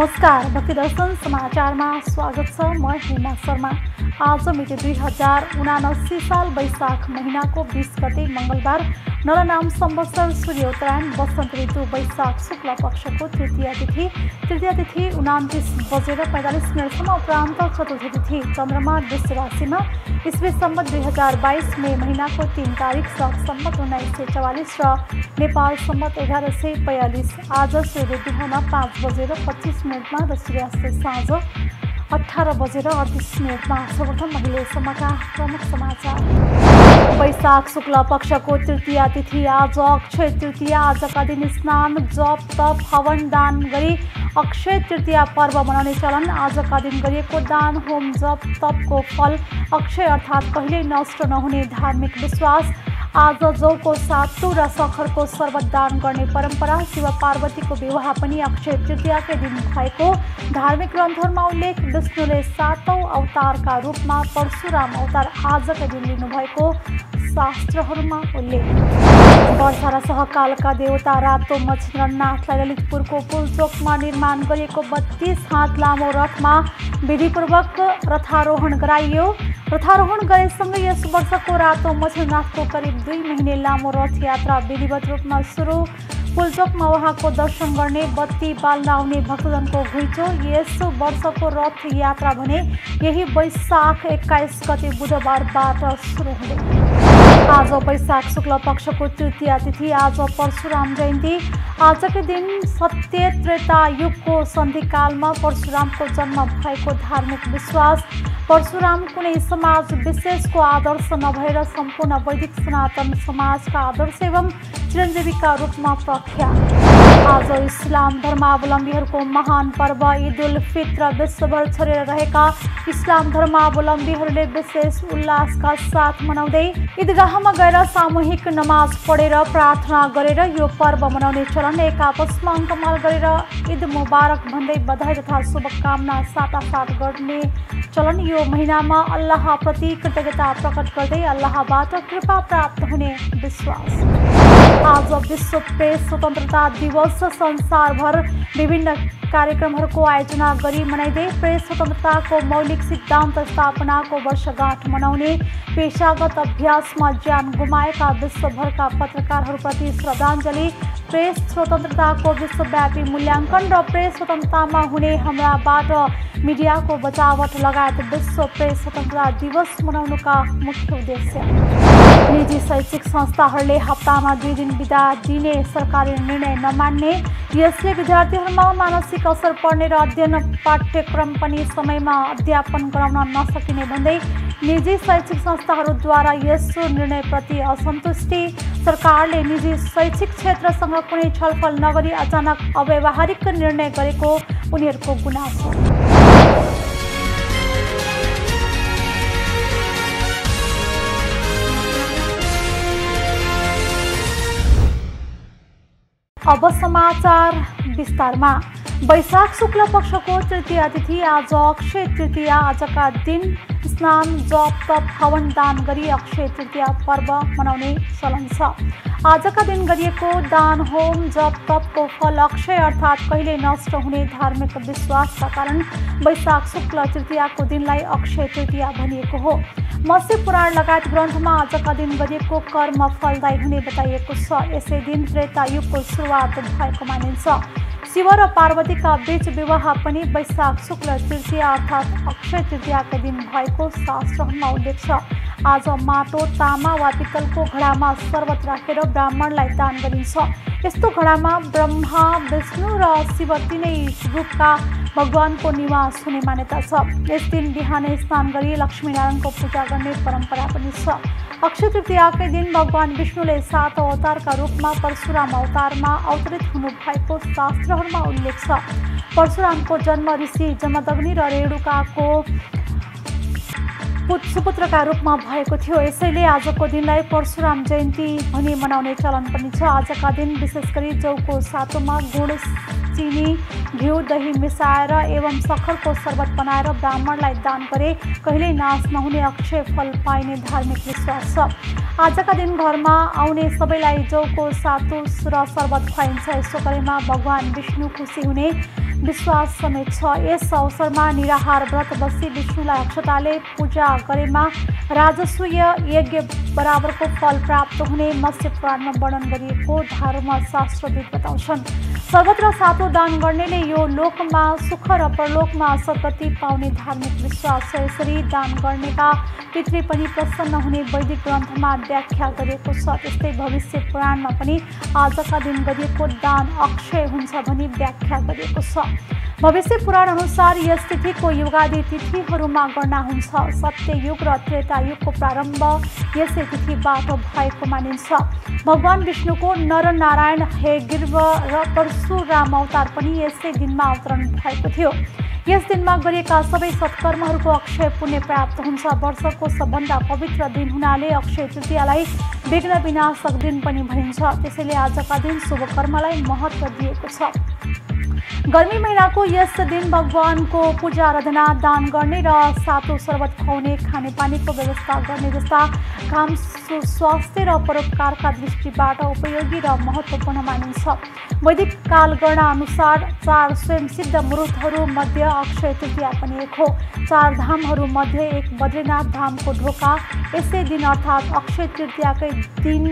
नमस्कार, भक्ति दर्शन समाचारमा स्वागत छ। म हेमा शर्मा। आज मिति 2079 साल वैशाख महिनाको 20 गते मंगलबार नरनाम संवत्सर सूर्योत्तरायण वसन्त ऋतु वैशाख शुक्ल पक्षको तृतीय तिथि 29:45 उपरान्त चतुर्थ तिथि चन्द्रमा वृष राशिमा ईस्वी सम्वत 2022 मे महिनाको 3 तारिक सक सम्वत 1944 र नेपाल सम्वत 1142 आज सूर्य बिहान 5:25 र सूर्यास्त साँझ 18:38 सर्वप्रथम अहिलेसम्मका प्रमुख समाचार। वैशाख शुक्ल पक्षको तृतीय तिथि आज अक्षय तृतीया। आजका दिन स्नान जप तप हवन दान गरी अक्षय तृतीया पर्व मनाउने चलन। आजका दिन गरिएको दान होम जप तपको फल अक्षय अर्थात् कहिल्यै नष्ट नहुने धार्मिक विश्वास। आज जौको सातु र सखरको शर्बत दान गर्ने परम्परा। शिव पार्वतीको विवाह पनि अक्षय तृतीयाकै दिन भएको धार्मिक ग्रन्थहरूमा उल्लेख। विष्णुले 7औं अवतारका रूपमा परशुराम अवतार आजकै दिन लिनुभएको शास्त्रहरूमा उल्लेख। वर्षा र सहकालका देवता रातो मच्छिन्द्रनाथलाई ललितपुरको पुलचोकमा निर्माण गरिएको 32 हात लामो रथमा विधिपूर्वक रथारोहण गराइयो। रथारोहण गरेसँगै यस वर्षको रातो मच्छिन्द्रनाथको करिब 2 महिने लामो रथ यात्रा विधिवत रूपमा सुरु। पुलचोकमा उहाँको दर्शन गर्ने बत्ती बाल्न आउने भक्तजनको घुइँचो। यस वर्षको रथ यात्रा भने यही वैशाख 21 गते बुधबारबाट सुरु हुँदै। आज वैशाख शुक्ल पक्षको तृतीय तिथि। आज परशुराम जयन्ती। आजकै दिन सत्य त्रेता युगको सन्धिकालमा परशुरामको जन्म भएको धार्मिक विश्वास। परशुराम कुनै समाज विशेषको आदर्श नभएर सम्पूर्ण वैदिक सनातन समाजका आदर्श एवं चिरञ्जीवीका रूपमा प्रख्यात। आज इस्लाम धर्मावलम्बीहरूको महान पर्व ईद उल फित्र विश्वभर छरेर रहेका इस्लाम धर्मावलम्बीहरूले विशेष उल्लासका साथ मनाउँदै ईदगाहमा गएर सामूहिक नमाज पढेर प्रार्थना गरेर यो पर्व मनाउने चलन। एक आपसमा अङ्कमाल गरेर ईद मुबारक भन्दै बधाई तथा शुभकामना साटासाट गर्ने चलन। यो महिनामा अल्लाहप्रति कृतज्ञता प्रकट गर्दै अल्लाहबाट कृपा प्राप्त हुने विश्वास। आज विश्व प्रेस स्वतन्त्रता दिवस। संसारभर विभिन्न कार्यक्रमहरूको आयोजना गरी मनाइँदै प्रेस स्वतन्त्रताको मौलिक सिद्धान्त स्थापनाको वर्षगाँठ मनाउने। पेशागत अभ्यासमा ज्यान गुमाएका विश्वभरका पत्रकारहरूप्रति श्रद्धाञ्जली। प्रेस स्वतन्त्रताको विश्वव्यापी मूल्याङ्कन र प्रेस स्वतन्त्रतामा हुने हमलाबाट मिडियाको बचावट लगायत विश्व प्रेस स्वतन्त्रता दिवस मनाउनुका मुख्य उद्देश्य। निजी शैक्षिक संस्थाहरूले हप्तामा 2 दिन बिदा दिने सरकारी निर्णय नमान्ने। यसले विद्यार्थीहरूमा मानसिक असर पर्ने र अध्ययन पाठ्यक्रम पनि समयमा अध्यापन गराउन नसकिने भन्दै निजी शैक्षिक संस्थाहरूद्वारा यस निर्णयप्रति असन्तुष्टि। सरकारले निजी शैक्षिक क्षेत्रसँग कुनै छलफल नगरी अचानक अव्यावहारिक निर्णय गरेको उनीहरूको गुनासो। अब समाचार विस्तारमा। वैशाख शुक्ल पक्षको तृतीय तिथि आज अक्षय तृतीया। आजका दिन स्नान जप तप हवन दान गरी अक्षय तृतीया पर्व मनाउने चलन छ। आजका दिन गरिएको दान होम जप तपको फल अक्षय अर्थात् कहिल्यै नष्ट हुने धार्मिक विश्वासका कारण वैशाख शुक्ल तृतीयाको दिनलाई अक्षय तृतीया भनिएको हो। मत्स्य पुराण लगायत ग्रन्थमा आजका दिन गरिएको कर्म फलदायी हुने बताइएको छ। यसै दिन त्रेता युगको सुरुवात भएको मानिन्छ। शिव र पार्वतीका बीच विवाह पनि वैशाख शुक्ल तृतीया अर्थात् अक्षय तृतीयाका दिन भएको शास्त्रहरूमा उल्लेख छ। आज माटो तामा वा पित्तलको घडामा शर्बत राखेर ब्राह्मणलाई दान गरिन्छ। यस्तो घडामा ब्रह्मा विष्णु र शिव तीनै रूपका भगवानको निवास हुने मान्यता छ। यस दिन बिहानै स्नान गरी लक्ष्मीनारायणको पूजा गर्ने परम्परा पनि छ। अक्षय तृतीयाकै दिन भगवान विष्णुले 7औं अवतारका रूपमा परशुराम अवतारमा अवतरित हुनुभएको शास्त्रहरूमा उल्लेख छ। परशुरामको जन्म ऋषि जमदग्नि र रेणुकाको सुपुत्रका रूपमा भएको थियो। यसैले आजको दिनलाई परशुराम जयन्ती भनी मनाउने चलन पनि छ। आजका दिन विशेष गरी जौको सातोमा गुड चिनी घिउ दही मिसाएर एवं सखरको शर्बत बनाएर ब्राह्मणलाई दान गरे कहिल्यै नाश नहुने अक्षय फल पाइने धार्मिक विश्वास छ। आजका दिन घरमा आउने सबैलाई जौको सातु र शर्बत खुवाइन्छ। यसो गरेमा भगवान विष्णु खुसी हुने विश्वास समेत छ। यस अवसरमा निराहार व्रत बसी विष्णुलाई अक्षताले पूजा गरेमा राजस्व यज्ञ बराबरको फल प्राप्त हुने मत्स्य पुराणमा वर्णन गरिएको धर्मशास्त्रविद बताउँछन्। सर्वत्र सातो दान गर्नेले यो लोकमा सुख र परलोकमा सद्गति पाउने धार्मिक विश्वास छ। यसरी दान गर्नेका पितृ पनि प्रसन्न हुने वैदिक ग्रन्थमा व्याख्या गरिएको छ। त्यस्तै भविष्य पुराणमा पनि आजका दिन गरिएको दान अक्षय हुन्छ भनी व्याख्या गरिएको छ। भविष्य पुराण अनुसार यस तिथिको युगादि तिथिहरूमा गणना हुन्छ। सत्ययुग र त्रेता युगको प्रारम्भ यसै तिथिबाट भएको मानिन्छ। भगवान विष्णुको नरनारायण हेगिर्व र परशुराम अवतार पनि यसै दिनमा अवतरण भएको थियो। यस दिनमा गरिएका सबै सत्कर्महरूको अक्षय पुण्य प्राप्त हुन्छ। वर्षको सबभन्दा पवित्र दिन हुनाले अक्षय तृतीयालाई विघ्न विनाशक दिन पनि भनिन्छ। त्यसैले आजका दिन शुभ कर्मलाई महत्त्व दिएको छ। गर्मी महिनाको यस दिन भगवानको पूजा आराधना, दान गर्ने र सातो शरबत खुवाउने, खानेपानीको व्यवस्था गर्ने जस्ता काम स्वास्थ्य र परोपकारका दृष्टिबाट उपयोगी र महत्त्वपूर्ण मानिन्छ। वैदिक कालगणना अनुसार 4 स्वयंसिद्ध मुहुर्तहरू मध्ये अक्षय तृतीया पनि एक हो। 4 धामहरू मध्ये एक बद्रीनाथ धामको ढोका यसै दिन अर्थात् अक्षय तृतीयाकै दिन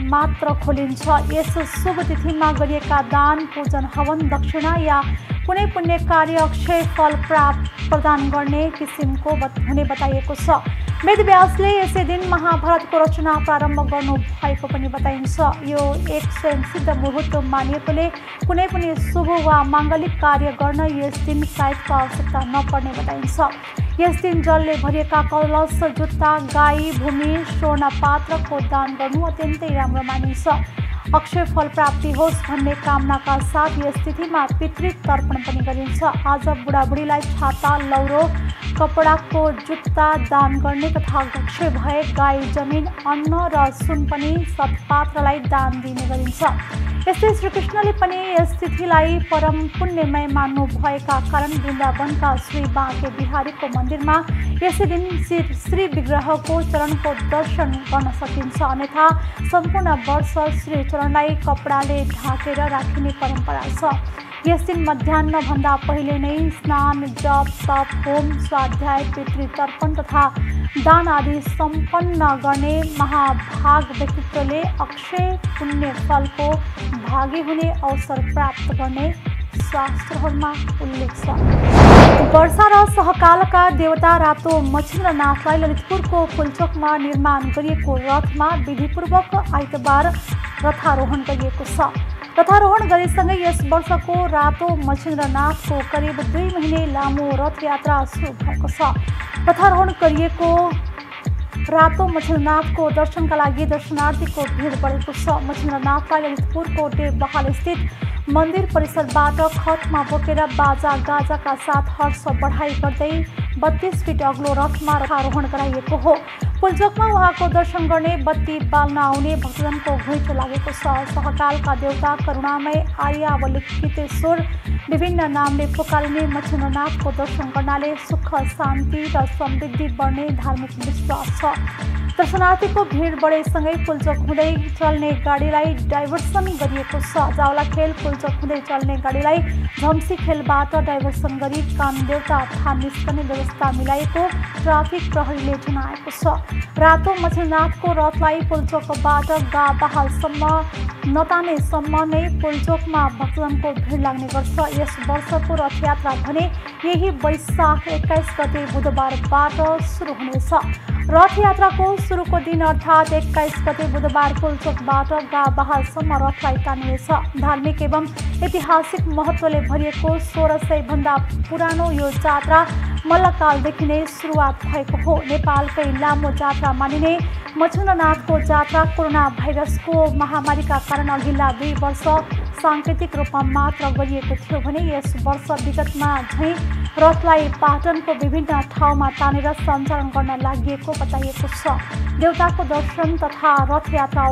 मात्र खोलिन्छ। यस शुभ तिथिमा गरिएका दान, पूजन, हवन, दक्षिणा या कुनै पुण्य कार्य अक्षय फल प्रदान गर्ने किसिमको हुने बताइएको छ। वेदव्यासले यसै दिन महाभारतको रचना प्रारम्भ गर्नु भएको पनि बताइन्छ। यो एक स्वयंसिद्ध मुहुर्त मानिएकोले कुनै पनि शुभ वा माङ्गलिक कार्य गर्न यस दिन साइतको आवश्यकता नपर्ने बताइन्छ। यस दिन जलले भरिएका कलश, जुत्ता, गाई, भूमि, स्वर्ण पात्रको दान गर्नु अत्यन्तै राम्रो मानिन्छ। अक्षय फल प्राप्ति होस् भन्ने कामनाका साथ यस तिथिमा पितृ तर्पण पनि गरिन्छ। आज बुढाबुढीलाई छाता, लौरो, कपडाको जुत्ता दान गर्ने तथा अक्षय भए गाई, जमिन, अन्न र सुन पनि सत्पात्रलाई दान दिने गरिन्छ। यस्तै श्रीकृष्णले पनि यस तिथिलाई परम पुण्यमय मान्नु भएका कारण वृन्दावनका श्री बाँके बिहारीको मन्दिरमा यसै दिन श्री विग्रहको चरणको दर्शन गर्न सकिन्छ। अन्यथा सम्पूर्ण वर्ष श्री चरणलाई कपडाले ढाकेर राखिने परम्परा छ। यस दिन मध्याह्नभन्दा पहिले नै स्नान, जप, तप, होम, स्वाध्याय, पितृ तर्पण तथा दान आदि सम्पन्न गर्ने महाभाग व्यक्तित्वले अक्षय पुण्य फलको भागी हुने अवसर प्राप्त गर्ने शास्त्रहरूमा उल्लेख छ। वर्षा र सहकालका देवता रातो मच्छिन्द्रनाथलाई ललितपुरको पुल्चोकमा निर्माण गरिएको रथमा विधिपूर्वक आइतबार रथारोहण गरिएको छ। रथारोहण गरेसँगै यस वर्षको रातो मच्छिन्द्रनाथको करिब 2 महिने लामो रथ यात्रा सुरु भएको छ। रथारोहण गरिएको रातो मच्छिन्द्रनाथको दर्शनका लागि दर्शनार्थीको भिड बढेको छ। मच्छिन्द्रनाथलाई ललितपुरको टेबहाल स्थित मन्दिर परिसरबाट खतमा बोकेर बाजा गाजाका साथ हर्ष बढाइ गर्दै 32 फिट अग्लो रथमा रथारोहण गराइएको हो। पुल्चोकमा उहाँको दर्शन गर्ने, बत्ती बाल्न आउने भक्तजनको घुइँचो लागेको छ। सहकालका देवता करुणामय, आर्यावलोकितेश्वर विभिन्न नामले पुकारिने मच्छिन्द्रनाथको दर्शन गर्नाले सुख, शान्ति र समृद्धि बढ्ने धार्मिक विश्वास छ। दर्शनार्थीको भिड बढेसँगै पुल्चोक हुँदै चल्ने गाडीलाई डाइभर्सन गरिएको छ। जावलाखेल पुल्चोक हुँदै चल्ने गाडीलाई झम्सी खेलबाट डाइभर्सन गरी कामदेवता थान निस्कने व्यवस्था मिलाएको ट्राफिक प्रहरीले जनाएको छ। रातो मच्छिन्द्रनाथको रथलाई पुल्चोकबाट गाबहालसम्म नतानेसम्म नै पुल्चोकमा भक्तजनको भिड लाग्ने गर्छ। यस वर्षको रथयात्रा भने यही वैशाख 21 गते बुधबारबाट सुरु हुनेछ। रथयात्राको सुरुको दिन अर्थात् 21 गते बुधबार पुल्चोकबाट गाबहालसम्म रथलाई तानिनेछ। धार्मिक एवं ऐतिहासिक महत्त्वले भरिएको 1600 भन्दा पुरानो यो जात्रा मल्लकालदेखि नै सुरुवात भएको हो। नेपालकै लामो जात्रा मानिने मच्छिन्द्रनाथको जात्रा कोरोना भाइरसको महामारीका कारण अघिल्ला 2 वर्ष साङ्केतिक रूपमा मात्र गरिएको थियो भने यस वर्ष विगतमा झैँ रथलाई पाटनको विभिन्न ठाउँमा तानेर सञ्चालन गर्न लागि बताइएको छ। देवताको दर्शन तथा रथयात्रा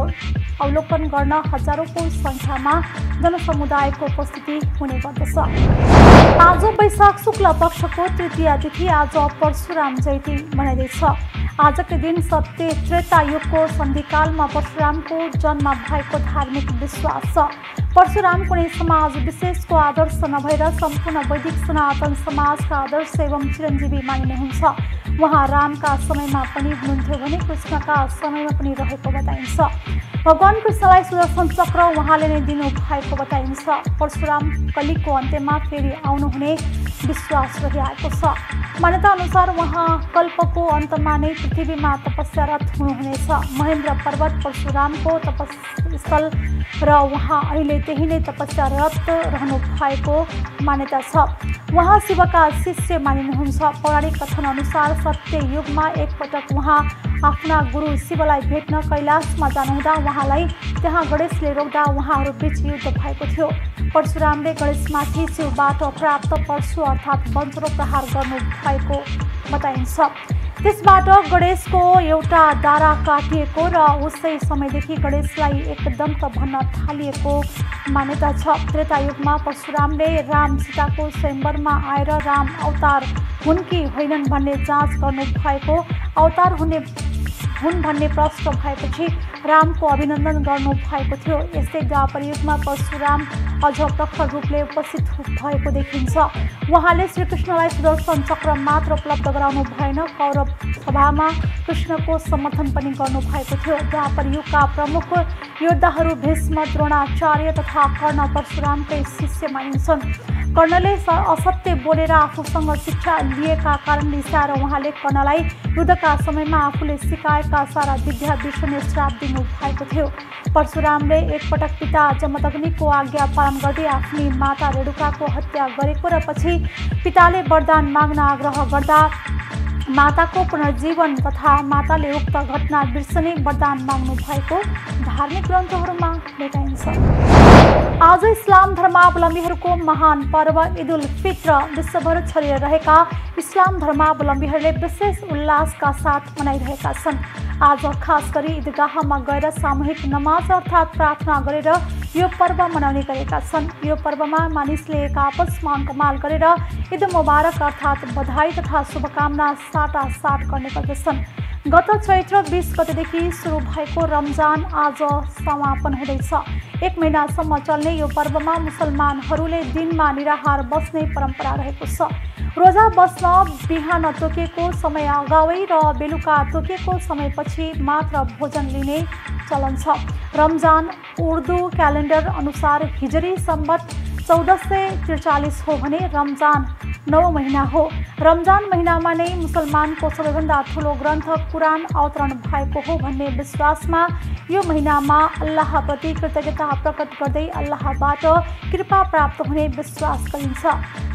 अवलोकन गर्न हजारौंको संख्यामा जनसमुदायको उपस्थिति हुने गर्दछ। आज वैशाख शुक्ल पक्षको तृतीया तिथि, आज परशुराम जयन्ती मनाइँदैछ। आजकै दिन सत्य त्रेता युगको सन्धिकालमा परशुरामको जन्म भएको धार्मिक विश्वास छ। परशुराम कुनै समाज विशेषको आदर्श नभएर सम्पूर्ण वैदिक सनातन समाजका आदर्श एवं चिरञ्जीवी मानिनुहुन्छ। उहाँ रामका समयमा पनि हुनुहुन्थ्यो भने कृष्णका समयमा पनि रहेको बताइन्छ। भगवान कृष्णलाई सुदर्शन चक्र उहाँले नै दिनु भएको बताइन्छ। परशुराम कलिको अन्त्यमा फेरि आउनुहुने विश्वास रहिआएको छ। मान्यता अनुसार उहाँ कल्पको अन्तमा नै पृथ्वीमा तपस्यारत हुनुहुनेछ। महेन्द्र पर्वत परशुरामको तपस्थल र उहाँ अहिले त्यही नै तपस्यारत रहनु भएको मान्यता छ। उहाँ शिवका शिष्य मानिनुहुन्छ। पौराणिक कथन अनुसार सत्य युगमा एकपटक उहाँ आफ्ना गुरु शिवलाई भेट्न कैलाशमा जानुहुँदा उहाँलाई त्यहाँ गणेशले रोक्दा उहाँहरू बीच युद्ध भएको थियो। परशुरामले गणेशमाथि शिवबाट प्राप्त परशु अर्थात् वज्र प्रहार गर्नु भएको बताइन्छ। त्यसबाट गणेशको एउटा दारा काटिएको र उसै समयदेखि गणेशलाई एकदन्त भन्न थालिएको मान्यता छ। त्रेता युगमा परशुरामले राम सीताको स्वयंवरमा आएर राम अवतार हुन् कि होइनन् भन्ने जाँच गर्नु भएको, अवतार हुन् भन्ने प्रश्न भएपछि रामको अभिनन्दन गर्नु भएको थियो। यस्तै द्वापर युगमा परशुराम अझ प्रखर रूपले उपस्थित भएको देखिन्छ। उहाँले श्रीकृष्णलाई सुदर्शन चक्र मात्र उपलब्ध गराउनु भएन, कौरव सभामा कृष्णको समर्थन पनि गर्नु भएको थियो। द्वापर युगका प्रमुख योद्धाहरू भीष्म, द्रोणाचार्य तथा कर्ण परशुरामकै शिष्य मानिन्छन्। कर्णले असत्य बोलेर आफूसँग शिक्षा लिएका कारण रिसाएर उहाँले कर्णलाई युद्धका समयमा आफूले सिकाएका सारा विद्या बिर्सने श्राप दिनु भएको थियो। परशुरामले एकपटक पिता जमदग्निको आज्ञा पालन गर्दै आफ्नी माता रेणुकाको हत्या गरेको र पछि पिताले वरदान माग्न आग्रह गर्दा माताको पुनर्जीवन तथा माताले उक्त घटना बिर्सने वरदान माग्नु भएको धार्मिक ग्रन्थहरूमा भेटाइन्छ। आज इस्लाम धर्मावलम्बीहरूको महान पर्व ईद उल फित्र विश्वभर छरिएर रहेका इस्लाम धर्मावलम्बीहरूले विशेष उल्लासका साथ मनाइरहेका छन्। आज खास गरी ईदगाहमा गएर सामूहिक नमाज अर्थात् प्रार्थना गरेर यो पर्व मनाउने गरेका छन्। यो पर्वमा मानिसले एक आपसमा अङ्कमाल गरेर ईद मुबारक अर्थात् बधाई तथा शुभकामना साटासाट गर्ने गर्दछन्। गत चैत्र 20 गतेदेखि सुरु भएको रमजान आज समापन हुँदैछ। 1 महिनासम्म चल्ने यो पर्वमा मुसलमानहरूले दिनमा निराहार बस्ने परम्परा रहेको छ। रोजा बस्न बिहान तोकेको समय अगावै र बेलुका तोकेको समयपछि मात्र भोजन लिने चलन छ। रमजान उर्दू क्यालेन्डर अनुसार हिजरी सम्बत 1443 हो भने रमजान 9 महिना हो। रमजान महिनामा नै मुसलमानको सबैभन्दा ठुलो ग्रन्थ कुरान अवतरण भएको हो भन्ने विश्वासमा यो महिनामा अल्लाहप्रति कृतज्ञता प्रकट गर्दै अल्लाहबाट कृपा प्राप्त हुने विश्वास गरिन्छ।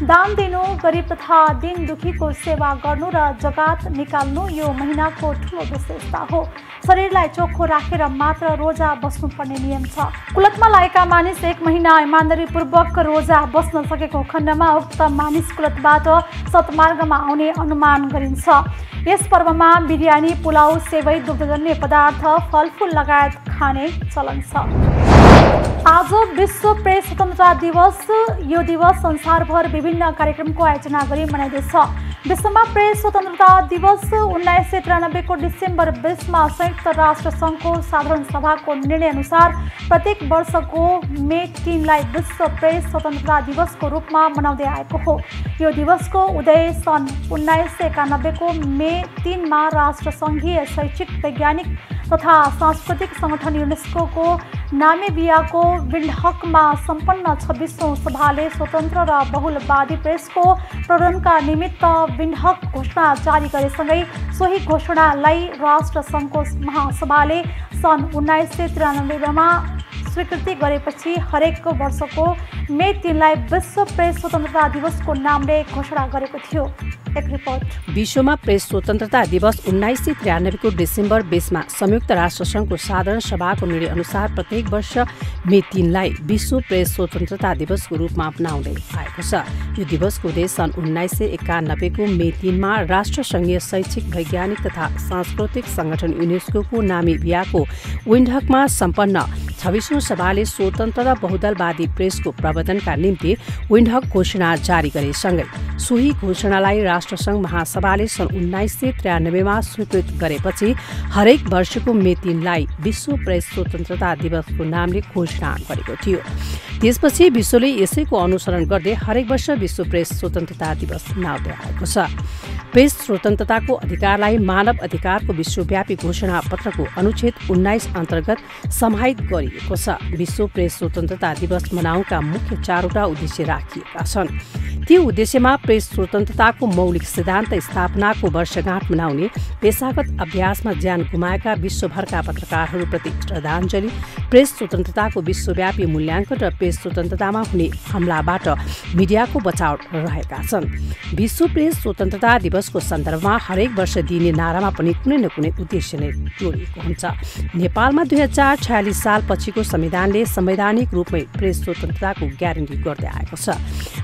दान दिनु, गरिब तथा दिन दुखीको सेवा गर्नु र जकात निकाल्नु यो महिनाको ठुलो विशेषता हो। शरीरलाई चोखो राखेर मात्र रोजा बस्नुपर्ने नियम छ। कुलतमा लागेका मानिस 1 महिना इमानदारीपूर्वक रोजा बस्न सकेको खण्डमा उक्त मानिस कुलतबाट सतमार्गमा आउने अनुमान गरिन्छ। यस पर्वमा बिरयानी, पुलाउ, सेवै, दुग्धजन्य पदार्थ, फलफुल लगायत खाने चलन छ। आज विश्व प्रेस स्वतन्त्रता दिवस। यो दिवस संसारभर विभिन्न कार्यक्रमको आयोजना गरी मनाइँदैछ। विश्वमा प्रेस स्वतन्त्रता दिवस 1993 को डिसेम्बर 20 मा संयुक्त राष्ट्र सङ्घको साधारण सभाको निर्णय अनुसार प्रत्येक वर्षको मे 3 लाई विश्व प्रेस स्वतन्त्रता दिवसको रूपमा मनाउँदै आएको हो। यो दिवसको उदय सन् 1991 को मे 3 मा राष्ट्रसङ्घीय शैक्षिक, वैज्ञानिक तथा सांस्कृतिक संगठन युनेस्को नामिबियाको विन्डहकमा सम्पन्न 26औं सभाले स्वतन्त्र र बहुलवादी प्रेसको प्रवर्धनका निमित्त विन्डहक घोषणा जारी गरेसँगै सोही घोषणालाई राष्ट्रसङ्घको महासभाले सन् 1993 मा स्वीकृति गरेपछि हरेक वर्षको मे 3 लाई विश्व प्रेस स्वतन्त्रता दिवसको नामले घोषणा गरेको थियो। एक रिपोर्ट। विश्वमा प्रेस स्वतन्त्रता दिवस 1993 को डिसेम्बर 20 मा संयुक्त राष्ट्रसङ्घको साधारण सभाको निर्णय अनुसार प्रत्येक वर्ष मे 3 लाई विश्व प्रेस स्वतन्त्रता दिवसको रूपमा मनाउँदै आएको छ। यो दिवसको उद्देश्य सन् 1991 को मे 3 मा राष्ट्रसङ्घीय शैक्षिक, वैज्ञानिक तथा सांस्कृतिक संगठन युनेस्को नामिबियाको विन्डहकमा सम्पन्न 26औं सभाले स्वतन्त्र र बहुदलवादी प्रेसको प्रवर्धनका निम्ति विन्डहक घोषणा जारी गरेसँगै सोही घोषणालाई राष्ट्रसङ्घ महासभाले सन् 1993 मा स्वीकृत गरेपछि हरेक वर्षको मे 3 लाई विश्व प्रेस स्वतन्त्रता दिवसको नामले घोषणा गरेको थियो। त्यसपछि विश्वले यसैको अनुसरण गर्दै हरेक वर्ष विश्व प्रेस स्वतन्त्रता दिवस मनाउँदै आएको छ। प्रेस स्वतन्त्रताको अधिकारलाई मानव अधिकारको विश्वव्यापी घोषणा पत्रको अनुच्छेद 19 अन्तर्गत समाहित गरिएको छ। विश्व प्रेस स्वतन्त्रता दिवस मनाउनका मुख्य 4वटा उद्देश्य राखिएका छन्। ती उद्देश्यमा प्रेस स्वतन्त्रताको मौलिक सिद्धान्त स्थापनाको वर्षगाँठ मनाउने, पेशागत अभ्यासमा ज्यान गुमाएका विश्वभरका पत्रकारहरूप्रति श्रद्धाञ्जली, प्रेस स्वतन्त्रताको विश्वव्यापी मूल्याङ्कन र प्रेस स्वतन्त्रतामा हुने हमलाबाट मिडियाको बचाव रहेका छन्। विश्व प्रेस स्वतन्त्रता दिवसको सन्दर्भमा हरेक वर्ष दिइने नारामा पनि कुनै न कुनै उद्देश्यले जोडिएको हुन्छ। नेपालमा 2046 साल पछिको संविधानले संवैधानिक रूपमै प्रेस स्वतन्त्रताको ग्यारेन्टी गर्दै आएको छ।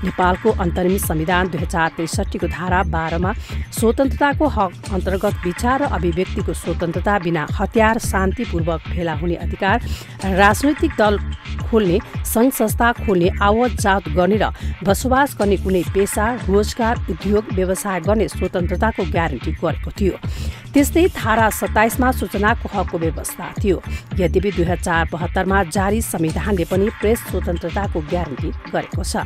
नेपालको अन्तरिम संविधान 2063 को धारा 12 मा स्वतन्त्रताको हक अन्तर्गत विचार र अभिव्यक्तिको स्वतन्त्रता बिना हतियार, शान्तिपूर्वक भेला हुने अधिकार, राजनैतिक दल खोल्ने, सङ्घ संस्था खोल्ने, आवत जात गर्ने र बसोबास गर्ने कुनै पेशा, रोजगार, उद्योग, व्यवसाय गर्ने स्वतन्त्रताको ग्यारेन्टी गरेको थियो। त्यस्तै धारा 27 मा सूचनाको हकको व्यवस्था थियो। यद्यपि 2072 मा जारी संविधानले पनि प्रेस स्वतन्त्रताको ग्यारेन्टी गरेको छ।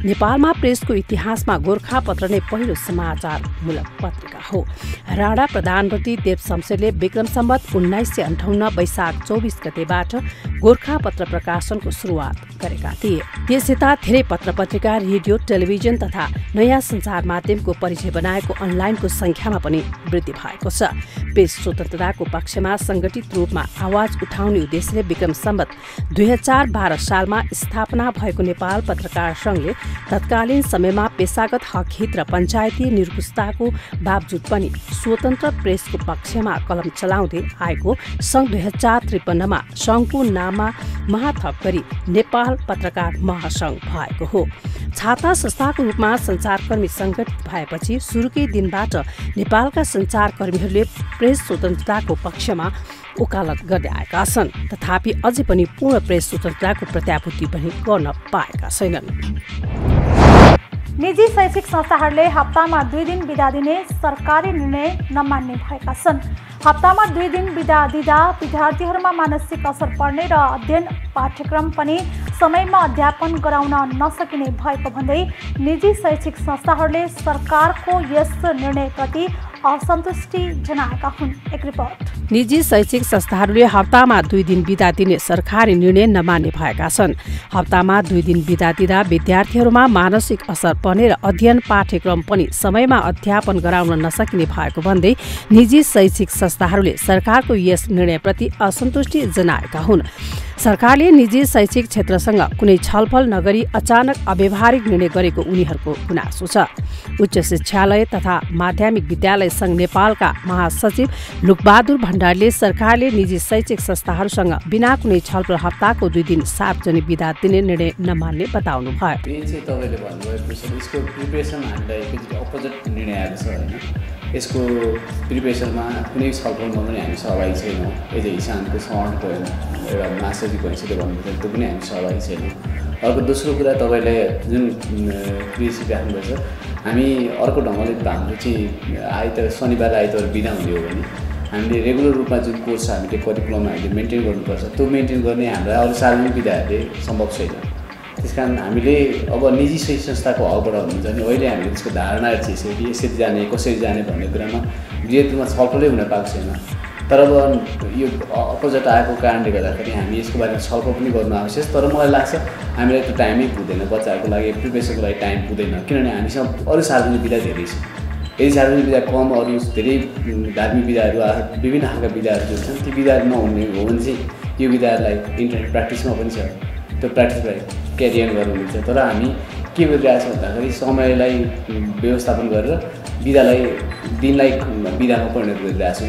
नेपालमा प्रेसको इतिहासमा गोरखापत्र नै पहिलो समाचारमूलक पत्रिका हो। राणा प्रधानमन्त्री देव शमशेरले विक्रम सम्वत 1958 वैशाख 24 गतेबाट गोरखापत्र प्रकाशनको सुरुवात गरेका थिए। त्यसयता धेरै पत्र-पत्रिका, रेडियो, टेलिभिजन तथा नयाँ सञ्चार माध्यमको परिचय बनाएको अनलाइनको संख्यामा पनि वृद्धि भएको छ। प्रेस स्वतन्त्रताको पक्षमा संगठित रूपमा आवाज उठाउने उद्देश्यले विक्रम सम्वत 2012 सालमा स्थापना भएको नेपाल पत्रकार संघले तत्कालीन समयमा पेशागत हक हित र पञ्चायती निरकुशताको बावजुद पनि स्वतन्त्र प्रेसको पक्षमा कलम चलाउँदै आएको सन् 2053 मा संघको नाममा महाथप गरी नेपाल पत्रकार महासंघ भएको हो। छाता संस्थाको रूपमा सञ्चारकर्मी संगठित भएपछि सुरुकै दिनबाट नेपालका सञ्चारकर्मीहरूले प्रेस स्वतन्त्रताको पक्षमा वकालत गर्दै आएका छन्। तथापि अझै पनि पूर्ण प्रेस स्वतन्त्रताको प्रत्याभूति पनि गर्न पाएका छैनन्। निजी शैक्षिक संस्थाहरूले हप्तामा 2 दिन बिदा दिने सरकारी निर्णय नमान्ने भएका छन्। हप्तामा 2 दिन बिदा दिँदा विद्यार्थीहरूमा मानसिक असर पर्ने र अध्ययन पाठ्यक्रम पनि समयमा अध्यापन गराउन नसकिने भएको भन्दै निजी शैक्षिक संस्थाहरूले सरकारको यस निर्णयप्रति असन्तुष्टि जनाएका हुन्। एक रिपोर्ट। निजी शैक्षिक संस्थाहरूले हप्तामा 2 दिन बिदा दिने सरकारी निर्णय नमान्ने भएका छन्। हप्तामा 2 दिन बिदा दिँदा विद्यार्थीहरूमा मानसिक असर पर्ने र अध्ययन पाठ्यक्रम पनि समयमा अध्यापन गराउन नसकिने भएको भन्दै निजी शैक्षिक संस्थाहरूले सरकारको यस निर्णयप्रति असन्तुष्टि जनाएका हुन्। सरकारले निजी शैक्षिक क्षेत्रसँग कुनै छलफल नगरी अचानक अव्यावहारिक निर्णय गरेको उनीहरूको गुनासो छ। उच्च शिक्षालय तथा माध्यमिक विद्यालय संघ नेपालका महासचिव लुकबहादुर भण्डारीले सरकारले निजी शैक्षिक संस्थाहरूसँग बिना कुनै छलफल हप्ताको 2 दिन सार्वजनिक बिदा दिने निर्णय नमान्ने बताउनु भयो। तपाईले भन्नुभएको छ यसको प्रिपरेसन हामीलाई एकचोटि अपोजिट निर्णय आएको छ हैन। यसको प्रिपरेसनमा कुनै छलफलमा पनि हामी सहभागी छैनौँ। यदि हिसाबको सहमतको एउटा महासचिवको हैसियतले भन्नुहुन्छ त्यो पनि हामी सहभागी छैनौँ। अर्को दोस्रो कुरा तपाईँले जुन कृषि राख्नुभएछ हामी अर्को ढङ्गले हाम्रो चाहिँ आइतबार शनिबार आइतबार बिदा हुने हो भने हामीले रेगुलर रूपमा जुन कोर्स हामीले करिकुलम हामीले मेन्टेन गर्नुपर्छ त्यो मेन्टेन गर्ने हामीलाई अरू सार्वजनिक विधाहरूले सम्भव छैन। त्यसकारण हामीले अब निजी शैक्षिक संस्थाको हकबाट हुनुहुन्छ भने अहिले हामीले त्यसको धारणा चाहिँ यसरी जाने कसरी जाने भन्ने कुरामा वृहत रूपमा छलफलै हुन पाएको छैन। तर अब यो अपोजिट आएको कारणले गर्दाखेरि हामी यसको बारेमा छलफल पनि गर्नु आवश्यक। तर मलाई लाग्छ हामीलाई त्यो टाइमै पुग्दैन, बच्चाहरूको लागि प्रिपरेसनको लागि टाइम पुग्दैन। किनभने हामीसँग अरू सार्वजनिक विधा धेरै छ। यदि सार्वजनिक विधा कम, अरू धेरै धार्मिक विधाहरू विभिन्न खालका विधाहरू जुन छन् ती विधाहरू नहुने हो भने चाहिँ यो विधाहरूलाई इन्टरनेट प्र्याक्टिसमा पनि छ, त्यो प्र्याक्टिसलाई क्यारी अन गर्नुहुन्छ। तर हामी के गरिरहेको छौँ भन्दाखेरि समयलाई व्यवस्थापन गरेर बिदालाई दिनलाई बिदामा परिणत गरिरहेको छु।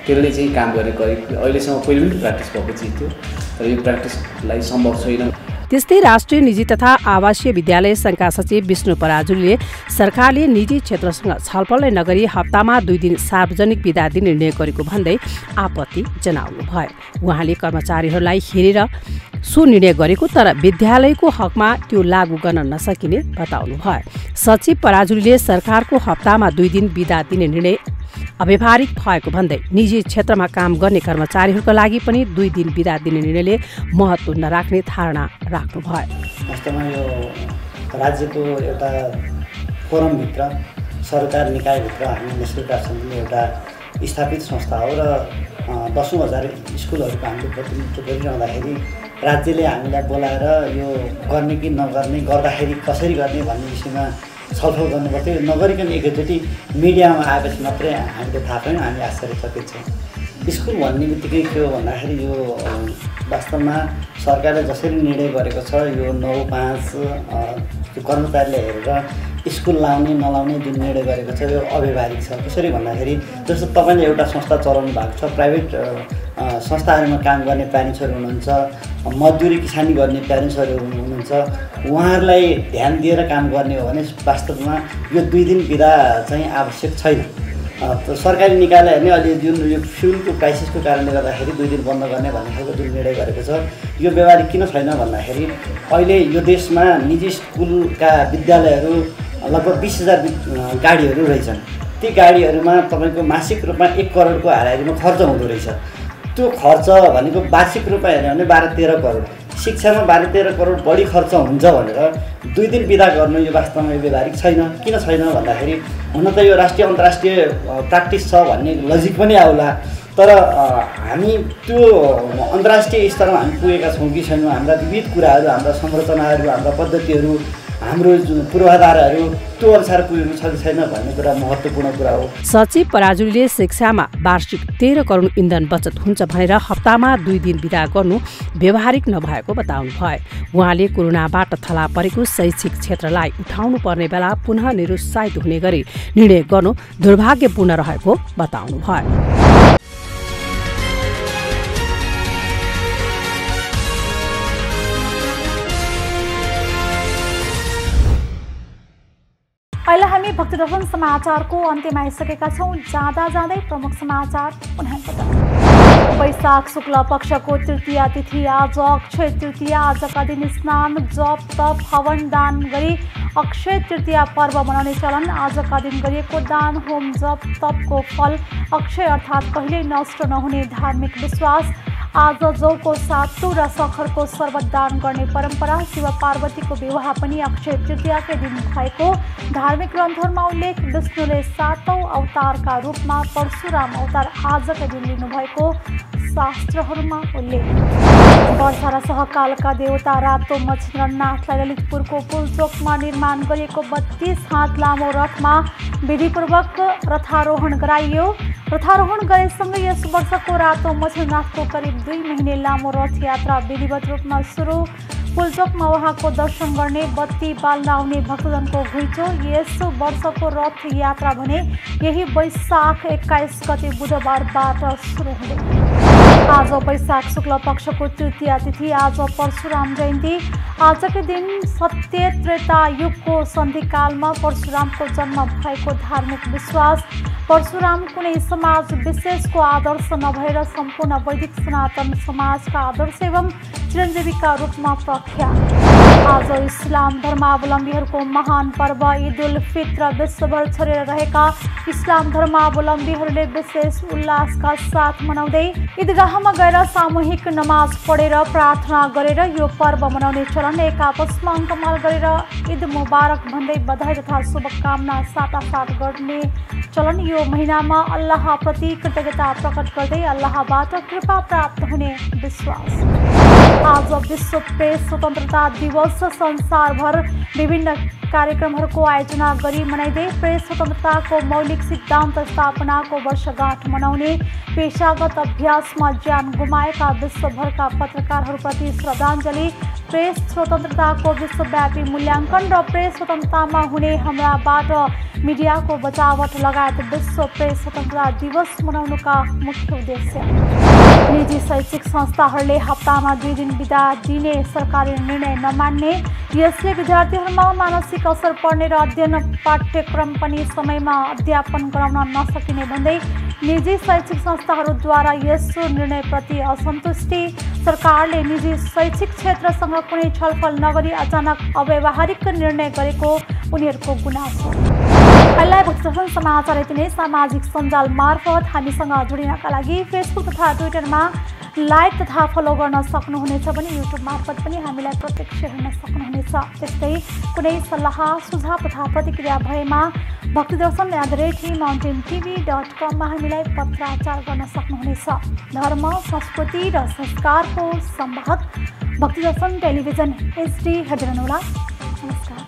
त्यसले चाहिँ काम गर्ने करिब अहिलेसम्म पहिले पनि प्र्याक्टिस भएको चिज थियो, तर यो प्र्याक्टिसलाई सम्भव छैन। त्यस्तै राष्ट्रिय निजी तथा आवासीय विद्यालय संघका सचिव विष्णु पराजुलीले सरकारले निजी क्षेत्रसँग छलफलै नगरी हप्तामा 2 दिन सार्वजनिक बिदा दिने निर्णय गरेको भन्दै आपत्ति जनाउनु भयो। उहाँले कर्मचारीहरूलाई हेरेर सो निर्णय गरेको तर विद्यालयको हकमा त्यो लागू गर्न नसकिने बताउनु भयो। सचिव पराजुलीले सरकारको हप्तामा 2 दिन बिदा दिने निर्णय अव्यावहारिक भएको भन्दै निजी क्षेत्रमा काम गर्ने कर्मचारीहरूका लागि पनि 2 दिन बिदा दिने निर्णयले महत्त्व नराख्ने धारणा राख्नु भयो। वास्तवमा यो राज्यको एउटा फोरमभित्र सरकार निकायभित्र हामी नेशनल काउन्सिलले एउटा स्थापित संस्था हो र 10,000 स्कुलहरूको हामीले प्रतिनिधित्व गरिरहँदाखेरि राज्यले हामीलाई बोलाएर यो गर्ने कि नगर्ने, गर्दाखेरि कसरी गर्ने भन्ने विषयमा छलफल गर्नुपर्थ्यो। नगरिकन एकैचोटि मिडियामा आएपछि मात्रै हामीले थाहा पायौँ, हामी आश्चर्यचकित छौँ। स्कुल भन्ने बित्तिकै के हो भन्दाखेरि यो वास्तवमा सरकारले जसरी निर्णय गरेको छ यो 9-5 कर्मचारीले हेरेर स्कुल लाउने नलाउने जुन निर्णय गरेको छ यो अव्यावहारिक छ। कसरी भन्दाखेरि जस्तो तपाईँले एउटा संस्था चलाउनु भएको छ, प्राइभेट संस्थाहरूमा काम गर्ने प्यारेन्ट्सहरू हुनुहुन्छ, मजदुरी किसानी गर्ने प्यारेन्ट्सहरू हुनुहुन्छ, उहाँहरूलाई ध्यान दिएर काम गर्ने हो भने वास्तवमा यो 2 दिन बिदा चाहिँ आवश्यक छैन। सरकारी निकायले हेर्ने अहिले जुन यो फ्युलको क्राइसिसको कारणले गर्दाखेरि 2 दिन बन्द गर्ने भन्ने खालको जुन निर्णय गरेको छ यो व्यवहारिक किन छैन भन्दाखेरि अहिले यो देशमा निजी स्कुलका विद्यालयहरू लगभग 20,000 गाडीहरू रहेछन्। ती गाडीहरूमा तपाईँको मासिक रूपमा 1 करोडको हाराहारीमा खर्च हुँदो रहेछ। त्यो खर्च भनेको वार्षिक रूपमा हेऱ्यो भने 12-13 करोड, शिक्षामा 12-13 करोड बढी खर्च हुन्छ भनेर 2 दिन बिदा गर्नु यो वास्तवमा व्यावहारिक छैन। किन छैन भन्दाखेरि हुन त यो राष्ट्रिय अन्तर्राष्ट्रिय प्र्याक्टिस छ भन्ने लजिक पनि आउला, तर हामी त्यो अन्तर्राष्ट्रिय स्तरमा हामी पुगेका छौँ कि छैनौँ, हाम्रा विविध कुराहरू, हाम्रा संरचनाहरू, हाम्रा पद्धतिहरू, हाम्रो पूर्वाधारहरू त्यो अनुसार पुगेको छ कि छैन भन्ने कुरा महत्त्वपूर्ण कुरा हो। सचिव पराजुलीले शिक्षामा वार्षिक 13 करोड इन्धन बचत हुन्छ भनेर हप्तामा 2 दिन बिदा गर्नु व्यवहारिक नभएको बताउनु भयो। उहाँले कोरोनाबाट थला परेको शैक्षिक क्षेत्रलाई उठाउनु पर्ने बेला पुनः निरुत्साहित हुने गरी निर्णय गर्नु दुर्भाग्यपूर्ण रहेको बताउनु भयो। अहिले हामी भक्तिदर्शन समाचारको अन्त्यमा आइसकेका छौँ। जाँदा जाँदै प्रमुख समाचार पुनः एकपटक। वैशाख शुक्ल पक्षको तृतीया तिथि आज अक्षय तृतीया। आजका दिन स्नान, जप, तप, हवन, दान गरी अक्षय तृतीया पर्व मनाउने चलन। आजका दिन गरिएको दान, होम, जप, तपको फल अक्षय अर्थात् कहिल्यै नष्ट नहुने धार्मिक विश्वास। आज जौको सातु र सखरको शर्बत दान गर्ने परम्परा। शिव पार्वतीको विवाह पनि अक्षय तृतीयाकै दिन भएको धार्मिक ग्रन्थहरूमा उल्लेख। विष्णुले 7औं अवतारका रूपमा परशुराम अवतार आजकै दिन लिनुभएको शास्त्रहरूमा उल्लेख। वर्षा र सहकालका देवता रातो मच्छिन्द्रनाथलाई ललितपुरको पुलचोकमा निर्माण गरिएको 32 हात लामो रथमा विधिपूर्वक रथारोहण गराइयो। रथारोहण गरेसँगै यस वर्षको रातो मच्छिन्द्रनाथको करिब 2 महिने लामो रथ यात्रा विधिवत रूपमा सुरु। पुलचोकमा उहाँको दर्शन गर्ने, बत्ती बाल्न आउने भक्तजनको घुइँचो। यस वर्षको रथ यात्रा भने यही वैशाख 21 गते बुधबारबाट सुरु हुँदै। आज वैशाख शुक्ल पक्षको तृतीया तिथि। आज परशुराम जयन्ती। आजकै दिन सत्य त्रेता युगको सन्धिकालमा परशुरामको जन्म भएको धार्मिक विश्वास। परशुराम कुनै समाज विशेषको आदर्श नभएर सम्पूर्ण वैदिक सनातन समाजका आदर्श एवं चिरञ्जीवीका रूपमा प्रख्यात। आज इस्लाम धर्मावलम्बीहरूको महान पर्व ईद उल फित्र विश्वभर छरेर रहेका इस्लाम धर्मावलम्बीहरूले विशेष उल्लासका साथ मनाउँदै ईदगाहमा गएर सामूहिक नमाज पढेर प्रार्थना गरेर यो पर्व मनाउने चलन। एक आपसमा अङ्कमाल गरेर ईद मुबारक भन्दै बधाई तथा शुभकामना साटासाट गर्ने चलन। यो महिनामा अल्लाहप्रति कृतज्ञता प्रकट गर्दै अल्लाहबाट कृपा प्राप्त हुने विश्वास। आज विश्व प्रेस स्वतन्त्रता दिवस। संसारभर विभिन्न कार्यक्रमहरूको आयोजना गरी मनाइँदै प्रेस स्वतन्त्रताको मौलिक सिद्धान्त स्थापनाको वर्षगाँठ मनाउने, पेशागत अभ्यासमा ज्यान गुमाएका विश्वभरका पत्रकारहरूप्रति श्रद्धाञ्जली, प्रेस स्वतन्त्रताको विश्वव्यापी मूल्याङ्कन र प्रेस स्वतन्त्रतामा हुने हमलाबाट मिडियाको बचावट लगायत विश्व प्रेस स्वतन्त्रता दिवस मनाउनुका मुख्य उद्देश्य। निजी शैक्षिक संस्थाहरूले हप्तामा 2 दिन बिदा दिने सरकारी निर्णय नमान्ने, यसले विद्यार्थीहरूमा मानसिक असर पर्ने र अध्ययन पाठ्यक्रम पनि समयमा अध्यापन गराउन नसकिने भन्दै निजी शैक्षिक संस्थाहरूद्वारा यस निर्णयप्रति असन्तुष्टि, सरकारले निजी शैक्षिक क्षेत्रसँग कुनै छलफल नगरी अचानक अव्यावहारिक निर्णय गरेको उनीहरूको गुनासो। अहिले भक्तिदर्शन समाचार यति नै। सामाजिक सञ्जाल मार्फत हामीसँग जोडिनका लागि फेसबुक तथा ट्विटरमा लाइक तथा फलो गर्न सक्नुहुनेछ भने युट्युब मार्फत पनि हामीलाई प्रत्यक्ष हेर्न सक्नुहुनेछ। त्यस्तै कुनै सल्लाह सुझाव तथा प्रतिक्रिया भएमा भक्तिदर्शन@mountaintv.com मा हामीलाई पत्राचार गर्न सक्नुहुनेछ। धर्म, संस्कृति र संस्कारको संवाहक भक्तिदर्शन टेलिभिजन HD हेर्दै रहनुहोला। नमस्कार।